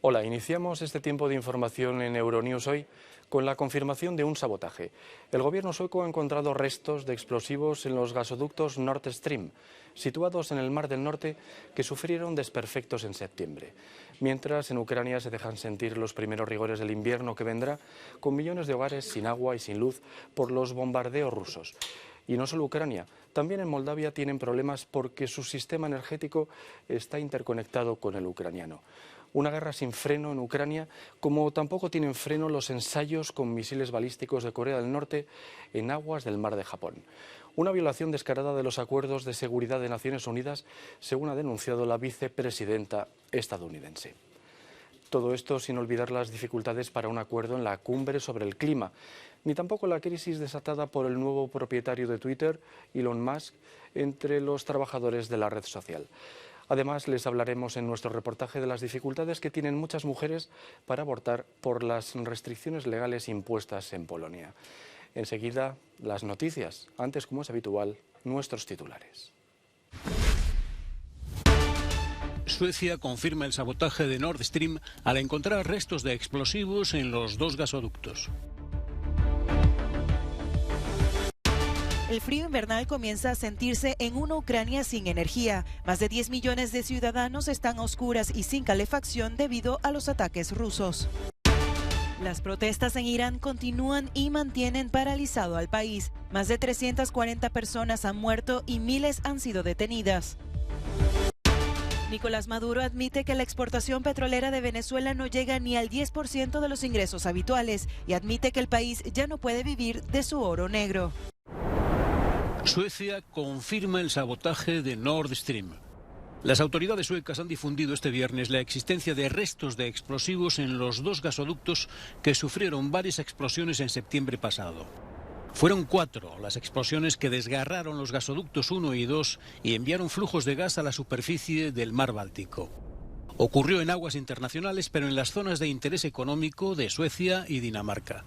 Hola, iniciamos este tiempo de información en Euronews hoy con la confirmación de un sabotaje. El gobierno sueco ha encontrado restos de explosivos en los gasoductos Nord Stream, situados en el Mar del Norte, que sufrieron desperfectos en septiembre. Mientras, en Ucrania se dejan sentir los primeros rigores del invierno que vendrá, con millones de hogares sin agua y sin luz por los bombardeos rusos. Y no solo Ucrania, también en Moldavia tienen problemas porque su sistema energético está interconectado con el ucraniano. Una guerra sin freno en Ucrania, como tampoco tienen freno los ensayos con misiles balísticos de Corea del Norte en aguas del Mar de Japón. Una violación descarada de los acuerdos de seguridad de Naciones Unidas, según ha denunciado la vicepresidenta estadounidense. Todo esto sin olvidar las dificultades para un acuerdo en la cumbre sobre el clima, ni tampoco la crisis desatada por el nuevo propietario de Twitter, Elon Musk, entre los trabajadores de la red social. Además, les hablaremos en nuestro reportaje de las dificultades que tienen muchas mujeres para abortar por las restricciones legales impuestas en Polonia. Enseguida, las noticias. Antes, como es habitual, nuestros titulares. Suecia confirma el sabotaje de Nord Stream al encontrar restos de explosivos en los dos gasoductos. El frío invernal comienza a sentirse en una Ucrania sin energía. Más de 10 millones de ciudadanos están a oscuras y sin calefacción debido a los ataques rusos. Las protestas en Irán continúan y mantienen paralizado al país. Más de 340 personas han muerto y miles han sido detenidas. Nicolás Maduro admite que la exportación petrolera de Venezuela no llega ni al 10% de los ingresos habituales y admite que el país ya no puede vivir de su oro negro. Suecia confirma el sabotaje de Nord Stream. Las autoridades suecas han difundido este viernes la existencia de restos de explosivos en los dos gasoductos que sufrieron varias explosiones en septiembre pasado. Fueron 4 las explosiones que desgarraron los gasoductos 1 y 2 y enviaron flujos de gas a la superficie del mar Báltico. Ocurrió en aguas internacionales, pero en las zonas de interés económico de Suecia y Dinamarca.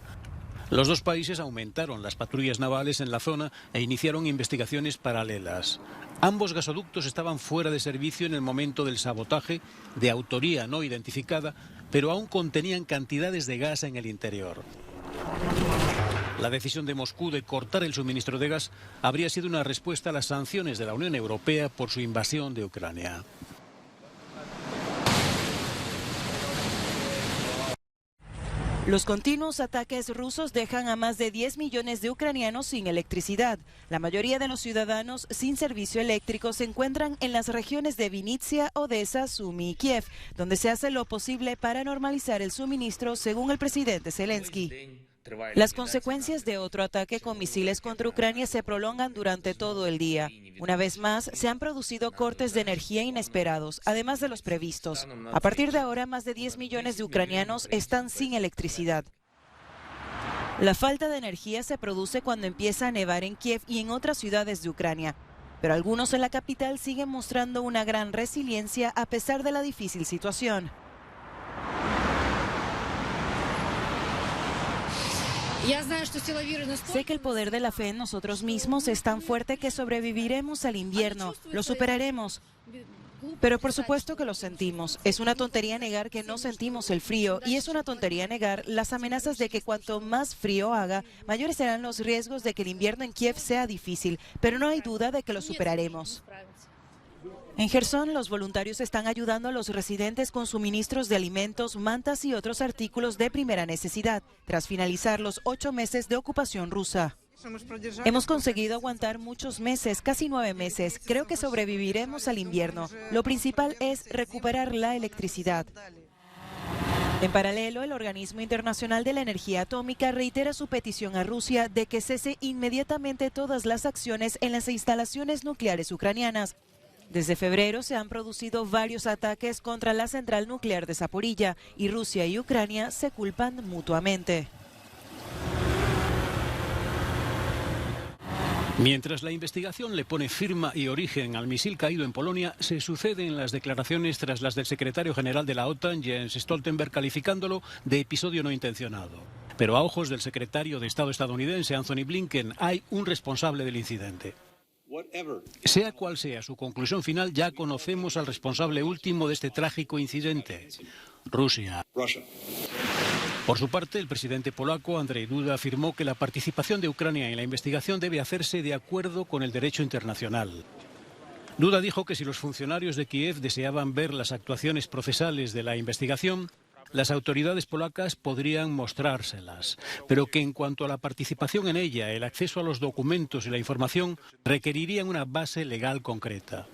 Los dos países aumentaron las patrullas navales en la zona e iniciaron investigaciones paralelas. Ambos gasoductos estaban fuera de servicio en el momento del sabotaje, de autoría no identificada, pero aún contenían cantidades de gas en el interior. La decisión de Moscú de cortar el suministro de gas habría sido una respuesta a las sanciones de la Unión Europea por su invasión de Ucrania. Los continuos ataques rusos dejan a más de 10 millones de ucranianos sin electricidad. La mayoría de los ciudadanos sin servicio eléctrico se encuentran en las regiones de Vinnytsia, Odessa, Sumy y Kiev, donde se hace lo posible para normalizar el suministro, según el presidente Zelensky. Las consecuencias de otro ataque con misiles contra Ucrania se prolongan durante todo el día. Una vez más, se han producido cortes de energía inesperados, además de los previstos. A partir de ahora, más de 10 millones de ucranianos están sin electricidad. La falta de energía se produce cuando empieza a nevar en Kiev y en otras ciudades de Ucrania. Pero algunos en la capital siguen mostrando una gran resiliencia a pesar de la difícil situación. Sé que el poder de la fe en nosotros mismos es tan fuerte que sobreviviremos al invierno, lo superaremos. Pero por supuesto que lo sentimos. Es una tontería negar que no sentimos el frío y es una tontería negar las amenazas de que cuanto más frío haga, mayores serán los riesgos de que el invierno en Kiev sea difícil, pero no hay duda de que lo superaremos. En Jersón, los voluntarios están ayudando a los residentes con suministros de alimentos, mantas y otros artículos de primera necesidad, tras finalizar los 8 meses de ocupación rusa. Hemos conseguido aguantar muchos meses, casi 9 meses. Creo que sobreviviremos al invierno. Lo principal es recuperar la electricidad. En paralelo, el Organismo Internacional de la Energía Atómica reitera su petición a Rusia de que cese inmediatamente todas las acciones en las instalaciones nucleares ucranianas. Desde febrero se han producido varios ataques contra la central nuclear de Zaporilla y Rusia y Ucrania se culpan mutuamente. Mientras la investigación le pone firma y origen al misil caído en Polonia, se suceden las declaraciones tras las del secretario general de la OTAN, Jens Stoltenberg, calificándolo de episodio no intencionado. Pero a ojos del secretario de Estado estadounidense, Anthony Blinken, hay un responsable del incidente. Sea cual sea su conclusión final, ya conocemos al responsable último de este trágico incidente. Rusia. Por su parte, el presidente polaco, Andrzej Duda, afirmó que la participación de Ucrania en la investigación debe hacerse de acuerdo con el derecho internacional. Duda dijo que si los funcionarios de Kiev deseaban ver las actuaciones procesales de la investigación, las autoridades polacas podrían mostrárselas, pero que en cuanto a la participación en ella, el acceso a los documentos y la información requerirían una base legal concreta.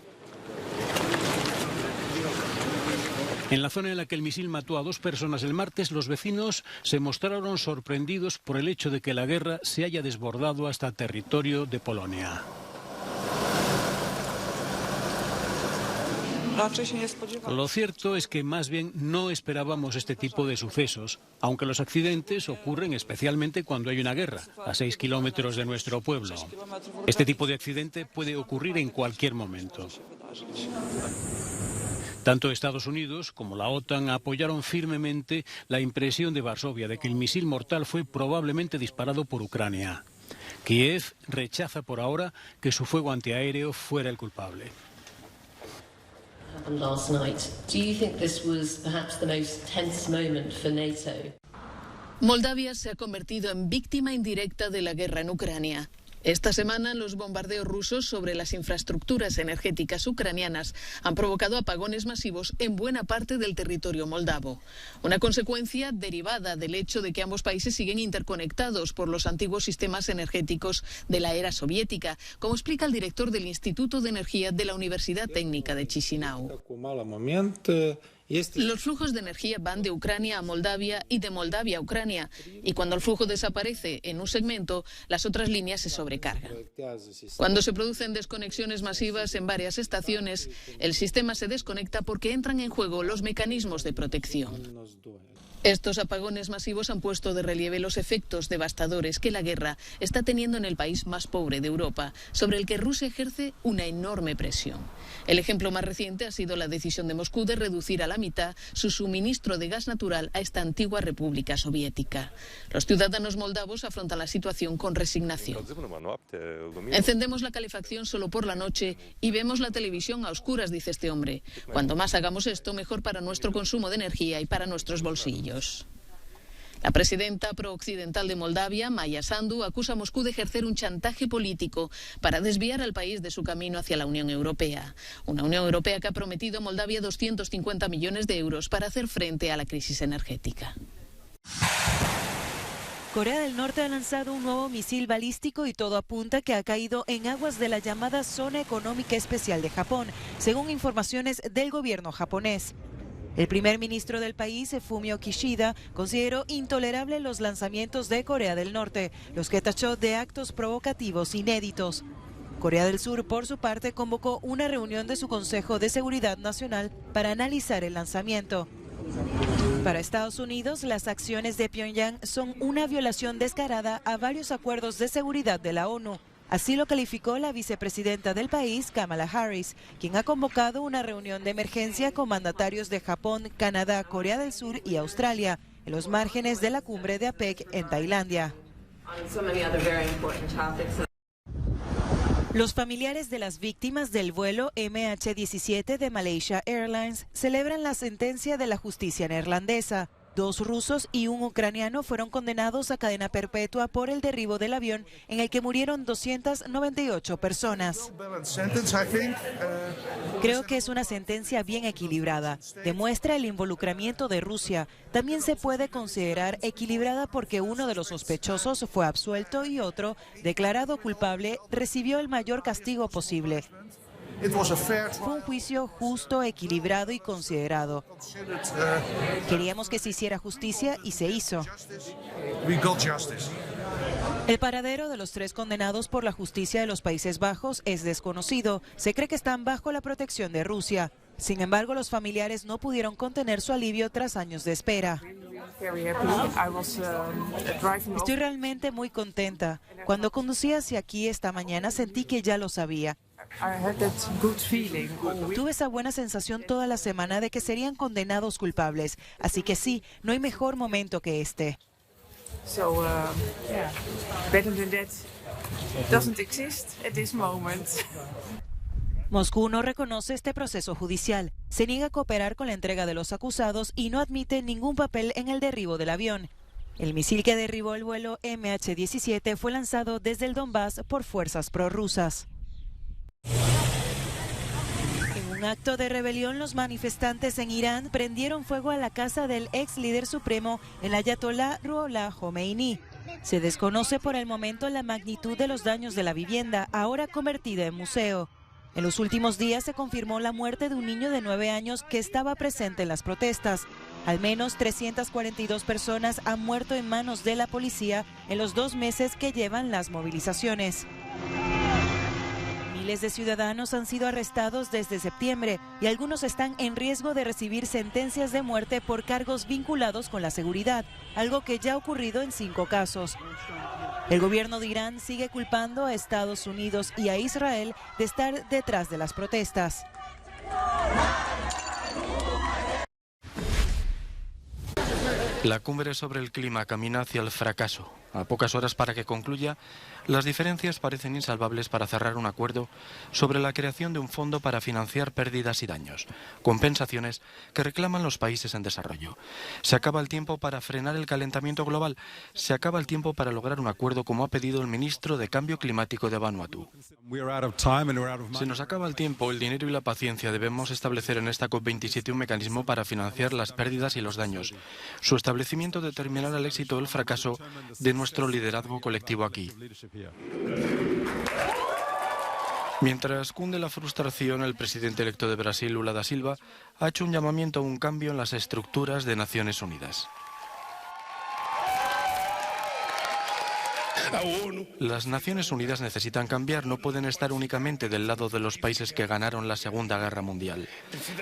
En la zona en la que el misil mató a 2 personas el martes, los vecinos se mostraron sorprendidos por el hecho de que la guerra se haya desbordado hasta territorio de Polonia. Lo cierto es que más bien no esperábamos este tipo de sucesos, aunque los accidentes ocurren especialmente cuando hay una guerra, a 6 kilómetros de nuestro pueblo. Este tipo de accidente puede ocurrir en cualquier momento. Tanto Estados Unidos como la OTAN apoyaron firmemente la impresión de Varsovia de que el misil mortal fue probablemente disparado por Ucrania. Kiev rechaza por ahora que su fuego antiaéreo fuera el culpable. Last night. Do you think this was perhaps the most tense moment for NATO? Moldavia se ha convertido en víctima indirecta de la guerra en Ucrania. Esta semana, los bombardeos rusos sobre las infraestructuras energéticas ucranianas han provocado apagones masivos en buena parte del territorio moldavo. Una consecuencia derivada del hecho de que ambos países siguen interconectados por los antiguos sistemas energéticos de la era soviética, como explica el director del Instituto de Energía de la Universidad Técnica de Chisinau. Los flujos de energía van de Ucrania a Moldavia y de Moldavia a Ucrania, y cuando el flujo desaparece en un segmento, las otras líneas se sobrecargan. Cuando se producen desconexiones masivas en varias estaciones, el sistema se desconecta porque entran en juego los mecanismos de protección. Estos apagones masivos han puesto de relieve los efectos devastadores que la guerra está teniendo en el país más pobre de Europa, sobre el que Rusia ejerce una enorme presión. El ejemplo más reciente ha sido la decisión de Moscú de reducir a la mitad su suministro de gas natural a esta antigua república soviética. Los ciudadanos moldavos afrontan la situación con resignación. Encendemos la calefacción solo por la noche y vemos la televisión a oscuras, dice este hombre. Cuanto más hagamos esto, mejor para nuestro consumo de energía y para nuestros bolsillos. La presidenta prooccidental de Moldavia, Maya Sandu, acusa a Moscú de ejercer un chantaje político para desviar al país de su camino hacia la Unión Europea. Una Unión Europea que ha prometido a Moldavia 250 millones de euros para hacer frente a la crisis energética. Corea del Norte ha lanzado un nuevo misil balístico y todo apunta que ha caído en aguas de la llamada Zona Económica Especial de Japón, según informaciones del gobierno japonés. El primer ministro del país, Fumio Kishida, consideró intolerable los lanzamientos de Corea del Norte, los que tachó de actos provocativos inéditos. Corea del Sur, por su parte, convocó una reunión de su Consejo de Seguridad Nacional para analizar el lanzamiento. Para Estados Unidos, las acciones de Pyongyang son una violación descarada a varios acuerdos de seguridad de la ONU. Así lo calificó la vicepresidenta del país, Kamala Harris, quien ha convocado una reunión de emergencia con mandatarios de Japón, Canadá, Corea del Sur y Australia, en los márgenes de la cumbre de APEC en Tailandia. Los familiares de las víctimas del vuelo MH17 de Malaysia Airlines celebran la sentencia de la justicia neerlandesa. 2 rusos y un ucraniano fueron condenados a cadena perpetua por el derribo del avión en el que murieron 298 personas. Creo que es una sentencia bien equilibrada. Demuestra el involucramiento de Rusia. También se puede considerar equilibrada porque uno de los sospechosos fue absuelto y otro, declarado culpable, recibió el mayor castigo posible. Fue un juicio justo, equilibrado y considerado. Queríamos que se hiciera justicia y se hizo. El paradero de los 3 condenados por la justicia de los Países Bajos es desconocido. Se cree que están bajo la protección de Rusia. Sin embargo, los familiares no pudieron contener su alivio tras años de espera. Estoy realmente muy contenta. Cuando conducí hacia aquí esta mañana sentí que ya lo sabía. Tuve esa buena sensación toda la semana de que serían condenados culpables. Así que sí, no hay mejor momento que este. Better than that doesn't exist at this moment. Moscú no reconoce este proceso judicial, se niega a cooperar con la entrega de los acusados y no admite ningún papel en el derribo del avión. El misil que derribó el vuelo MH17 fue lanzado desde el Donbass por fuerzas prorrusas. En un acto de rebelión, los manifestantes en Irán prendieron fuego a la casa del ex líder supremo, el ayatolá Ruhollah Khomeini. Se desconoce por el momento la magnitud de los daños de la vivienda, ahora convertida en museo. En los últimos días se confirmó la muerte de un niño de 9 años que estaba presente en las protestas. Al menos 342 personas han muerto en manos de la policía en los 2 meses que llevan las movilizaciones. Miles de ciudadanos han sido arrestados desde septiembre y algunos están en riesgo de recibir sentencias de muerte por cargos vinculados con la seguridad, algo que ya ha ocurrido en 5 casos. El gobierno de Irán sigue culpando a Estados Unidos y a Israel de estar detrás de las protestas. La cumbre sobre el clima camina hacia el fracaso. A pocas horas para que concluya, las diferencias parecen insalvables para cerrar un acuerdo sobre la creación de un fondo para financiar pérdidas y daños, compensaciones que reclaman los países en desarrollo. Se acaba el tiempo para frenar el calentamiento global, se acaba el tiempo para lograr un acuerdo como ha pedido el ministro de Cambio Climático de Vanuatu. Se nos acaba el tiempo, el dinero y la paciencia. Debemos establecer en esta COP27 un mecanismo para financiar las pérdidas y los daños. Su establecimiento determinará el éxito o el fracaso de nuestro liderazgo colectivo aquí. Mientras cunde la frustración, el presidente electo de Brasil, Lula da Silva, ha hecho un llamamiento a un cambio en las estructuras de Naciones Unidas. Las Naciones Unidas necesitan cambiar, no pueden estar únicamente del lado de los países que ganaron la Segunda Guerra Mundial.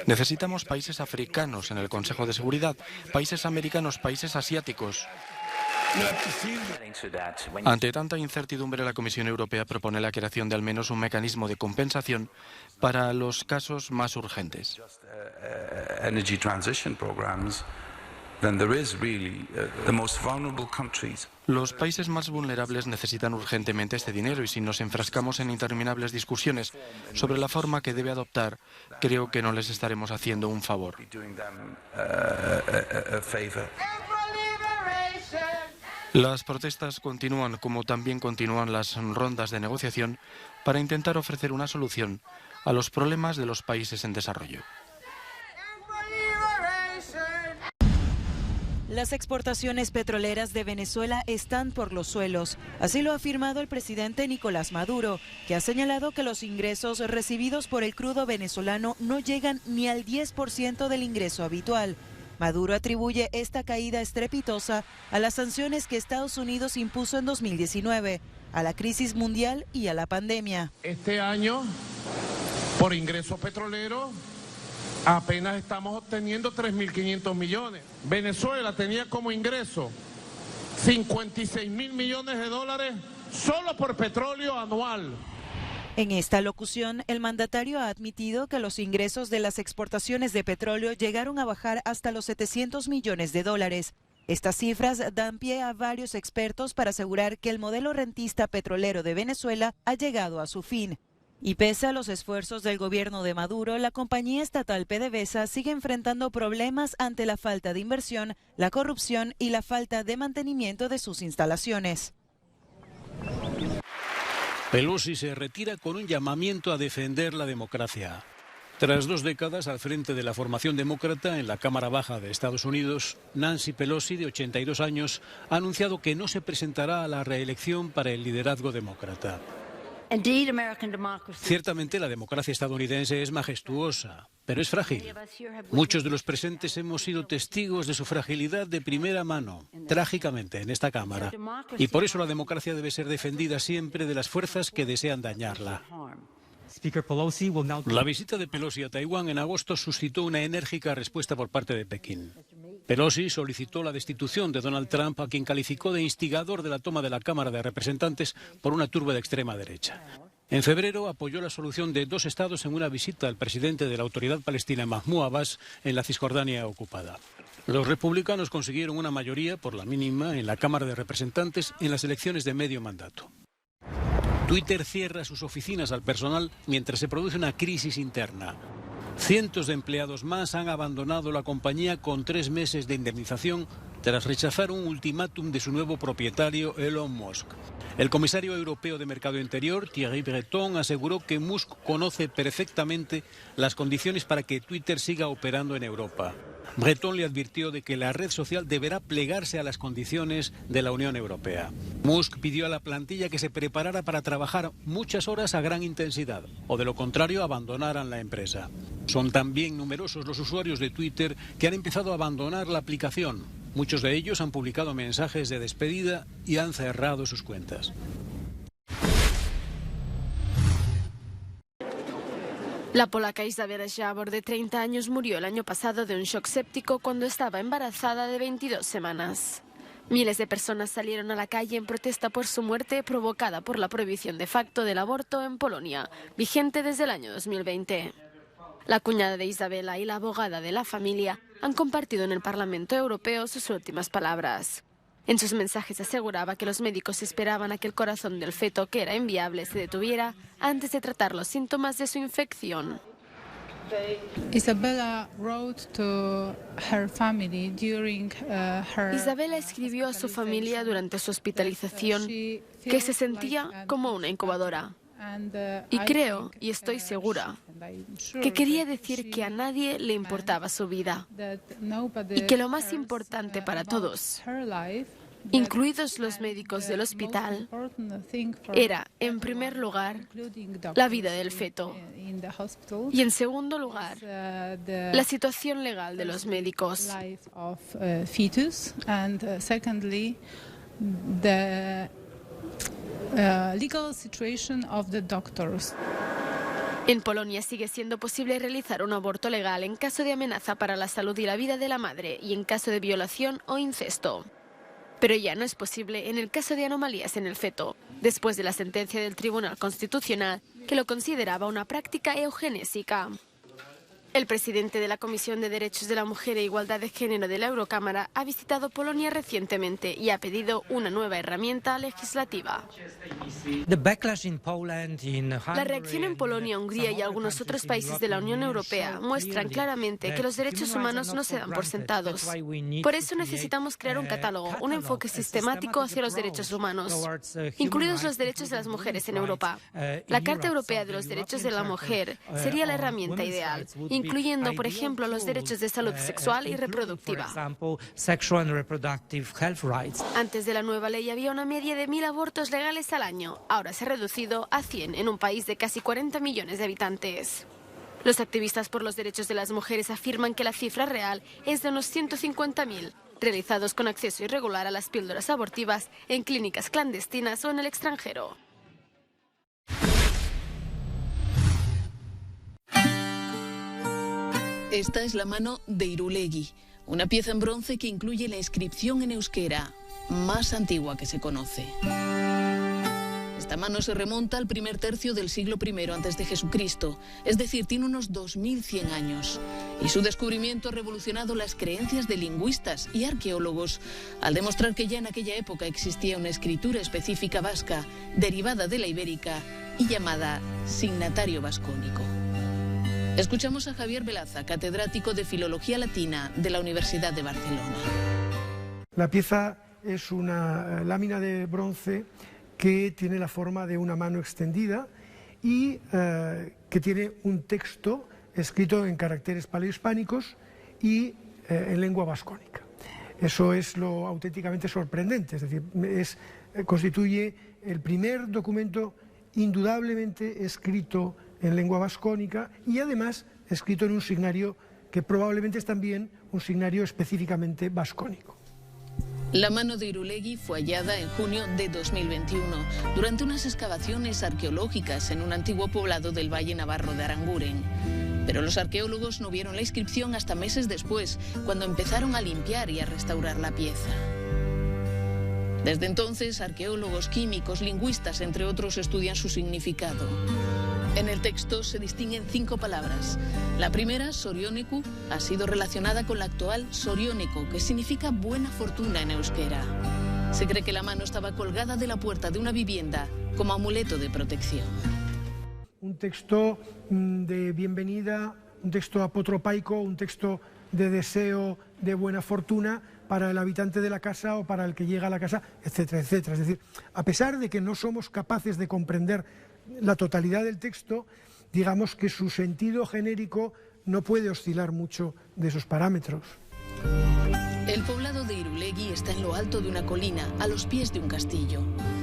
Necesitamos países africanos en el Consejo de Seguridad, países americanos, países asiáticos. Ante tanta incertidumbre, la Comisión Europea propone la creación de al menos un mecanismo de compensación para los casos más urgentes. Los países más vulnerables necesitan urgentemente este dinero y si nos enfrascamos en interminables discusiones sobre la forma que debe adoptar, creo que no les estaremos haciendo un favor. Las protestas continúan, como también continúan las rondas de negociación para intentar ofrecer una solución a los problemas de los países en desarrollo. Las exportaciones petroleras de Venezuela están por los suelos. Así lo ha afirmado el presidente Nicolás Maduro, que ha señalado que los ingresos recibidos por el crudo venezolano no llegan ni al 10% del ingreso habitual. Maduro atribuye esta caída estrepitosa a las sanciones que Estados Unidos impuso en 2019, a la crisis mundial y a la pandemia. Este año, por ingreso petrolero, apenas estamos obteniendo 3.500 millones. Venezuela tenía como ingreso 56.000 millones de dólares solo por petróleo anual. En esta locución, el mandatario ha admitido que los ingresos de las exportaciones de petróleo llegaron a bajar hasta los 700 millones de dólares. Estas cifras dan pie a varios expertos para asegurar que el modelo rentista petrolero de Venezuela ha llegado a su fin. Y pese a los esfuerzos del gobierno de Maduro, la compañía estatal PDVSA sigue enfrentando problemas ante la falta de inversión, la corrupción y la falta de mantenimiento de sus instalaciones. Pelosi se retira con un llamamiento a defender la democracia. Tras 2 décadas al frente de la formación demócrata en la Cámara Baja de Estados Unidos, Nancy Pelosi, de 82 años, ha anunciado que no se presentará a la reelección para el liderazgo demócrata. Ciertamente la democracia estadounidense es majestuosa, pero es frágil. Muchos de los presentes hemos sido testigos de su fragilidad de primera mano, trágicamente, en esta Cámara. Y por eso la democracia debe ser defendida siempre de las fuerzas que desean dañarla. La visita de Pelosi a Taiwán en agosto suscitó una enérgica respuesta por parte de Pekín. Pelosi solicitó la destitución de Donald Trump, a quien calificó de instigador de la toma de la Cámara de Representantes por una turba de extrema derecha. En febrero apoyó la solución de 2 estados en una visita al presidente de la Autoridad Palestina, Mahmoud Abbas, en la Cisjordania ocupada. Los republicanos consiguieron una mayoría, por la mínima, en la Cámara de Representantes en las elecciones de medio mandato. Twitter cierra sus oficinas al personal mientras se produce una crisis interna. Cientos de empleados más han abandonado la compañía con 3 meses de indemnización tras rechazar un ultimátum de su nuevo propietario, Elon Musk. El comisario europeo de Mercado Interior, Thierry Breton, aseguró que Musk conoce perfectamente las condiciones para que Twitter siga operando en Europa. Breton le advirtió de que la red social deberá plegarse a las condiciones de la Unión Europea. Musk pidió a la plantilla que se preparara para trabajar muchas horas a gran intensidad, o de lo contrario abandonaran la empresa. Son también numerosos los usuarios de Twitter que han empezado a abandonar la aplicación. Muchos de ellos han publicado mensajes de despedida y han cerrado sus cuentas. La polaca Isabela Jabor, de 30 años, murió el año pasado de un shock séptico cuando estaba embarazada de 22 semanas. Miles de personas salieron a la calle en protesta por su muerte provocada por la prohibición de facto del aborto en Polonia, vigente desde el año 2020. La cuñada de Isabela y la abogada de la familia han compartido en el Parlamento Europeo sus últimas palabras. En sus mensajes aseguraba que los médicos esperaban a que el corazón del feto, que era inviable, se detuviera antes de tratar los síntomas de su infección. Isabela escribió a su familia durante su hospitalización que se sentía como una incubadora. Y creo, y estoy segura, que quería decir que a nadie le importaba su vida y que lo más importante para todos, incluidos los médicos del hospital, era, en primer lugar, la vida del feto y, en segundo lugar, la situación legal de los médicos. Legal situation of the doctors. En Polonia sigue siendo posible realizar un aborto legal en caso de amenaza para la salud y la vida de la madre y en caso de violación o incesto. Pero ya no es posible en el caso de anomalías en el feto, después de la sentencia del Tribunal Constitucional que lo consideraba una práctica eugenésica. El presidente de la Comisión de Derechos de la Mujer e Igualdad de Género de la Eurocámara ha visitado Polonia recientemente y ha pedido una nueva herramienta legislativa. La reacción en Polonia, Hungría y algunos otros países de la Unión Europea muestran claramente que los derechos humanos no se dan por sentados. Por eso necesitamos crear un catálogo, un enfoque sistemático hacia los derechos humanos, incluidos los derechos de las mujeres en Europa. La Carta Europea de los Derechos de la Mujer sería la herramienta ideal, incluyendo, por ejemplo, los derechos de salud sexual y reproductiva. Antes de la nueva ley había una media de 1.000 abortos legales al año. Ahora se ha reducido a 100 en un país de casi 40 millones de habitantes. Los activistas por los derechos de las mujeres afirman que la cifra real es de unos 150.000, realizados con acceso irregular a las píldoras abortivas en clínicas clandestinas o en el extranjero. Esta es la mano de Irulegi, una pieza en bronce que incluye la inscripción en euskera, más antigua que se conoce. Esta mano se remonta al primer tercio del siglo I a.C., es decir, tiene unos 2100 años. Y su descubrimiento ha revolucionado las creencias de lingüistas y arqueólogos al demostrar que ya en aquella época existía una escritura específica vasca, derivada de la ibérica y llamada signatario vascónico. Escuchamos a Javier Velaza, catedrático de Filología Latina de la Universidad de Barcelona. La pieza es una lámina de bronce que tiene la forma de una mano extendida y que tiene un texto escrito en caracteres paleohispánicos y en lengua vascónica. Eso es lo auténticamente sorprendente, es decir, constituye el primer documento indudablemente escrito en lengua vascónica y además escrito en un signario que probablemente es también un signario específicamente vascónico. La mano de Irulegi fue hallada en junio de 2021 durante unas excavaciones arqueológicas en un antiguo poblado del Valle Navarro de Aranguren. Pero los arqueólogos no vieron la inscripción hasta meses después, cuando empezaron a limpiar y a restaurar la pieza. Desde entonces, arqueólogos, químicos, lingüistas, entre otros, estudian su significado. En el texto se distinguen 5 palabras. La primera, sorioneku, ha sido relacionada con la actual sorioneko, que significa buena fortuna en euskera. Se cree que la mano estaba colgada de la puerta de una vivienda como amuleto de protección. Un texto de bienvenida, un texto apotropaico, un texto de deseo de buena fortuna para el habitante de la casa o para el que llega a la casa, etcétera, etcétera. Es decir, a pesar de que no somos capaces de comprender la totalidad del texto, digamos que su sentido genérico no puede oscilar mucho de esos parámetros. El poblado de Irulegui está en lo alto de una colina, a los pies de un castillo.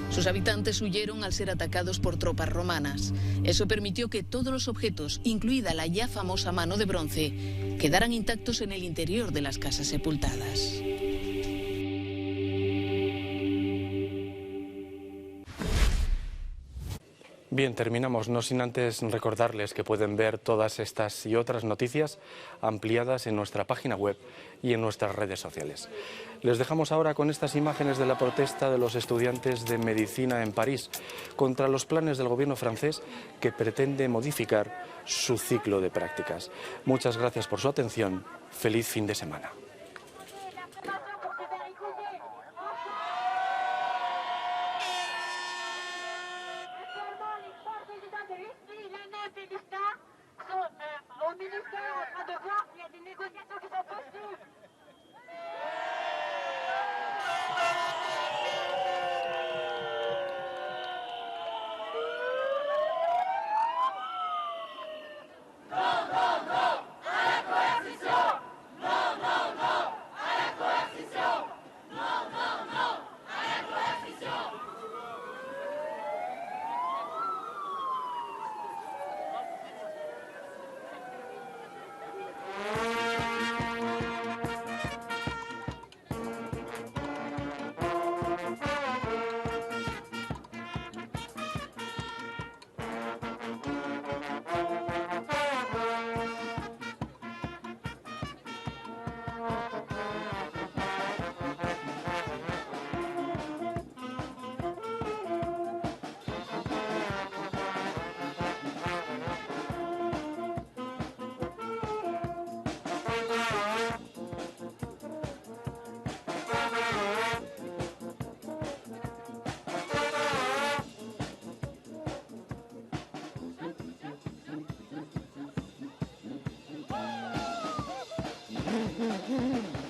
Sus habitantes huyeron al ser atacados por tropas romanas. Eso permitió que todos los objetos, incluida la ya famosa mano de bronce, quedaran intactos en el interior de las casas sepultadas. Bien, terminamos, no sin antes recordarles que pueden ver todas estas y otras noticias ampliadas en nuestra página web y en nuestras redes sociales. Les dejamos ahora con estas imágenes de la protesta de los estudiantes de medicina en París contra los planes del gobierno francés que pretende modificar su ciclo de prácticas. Muchas gracias por su atención. Feliz fin de semana. Au ministère, en train de voir s'il y a des négociations qui sont possibles. Mm-hmm.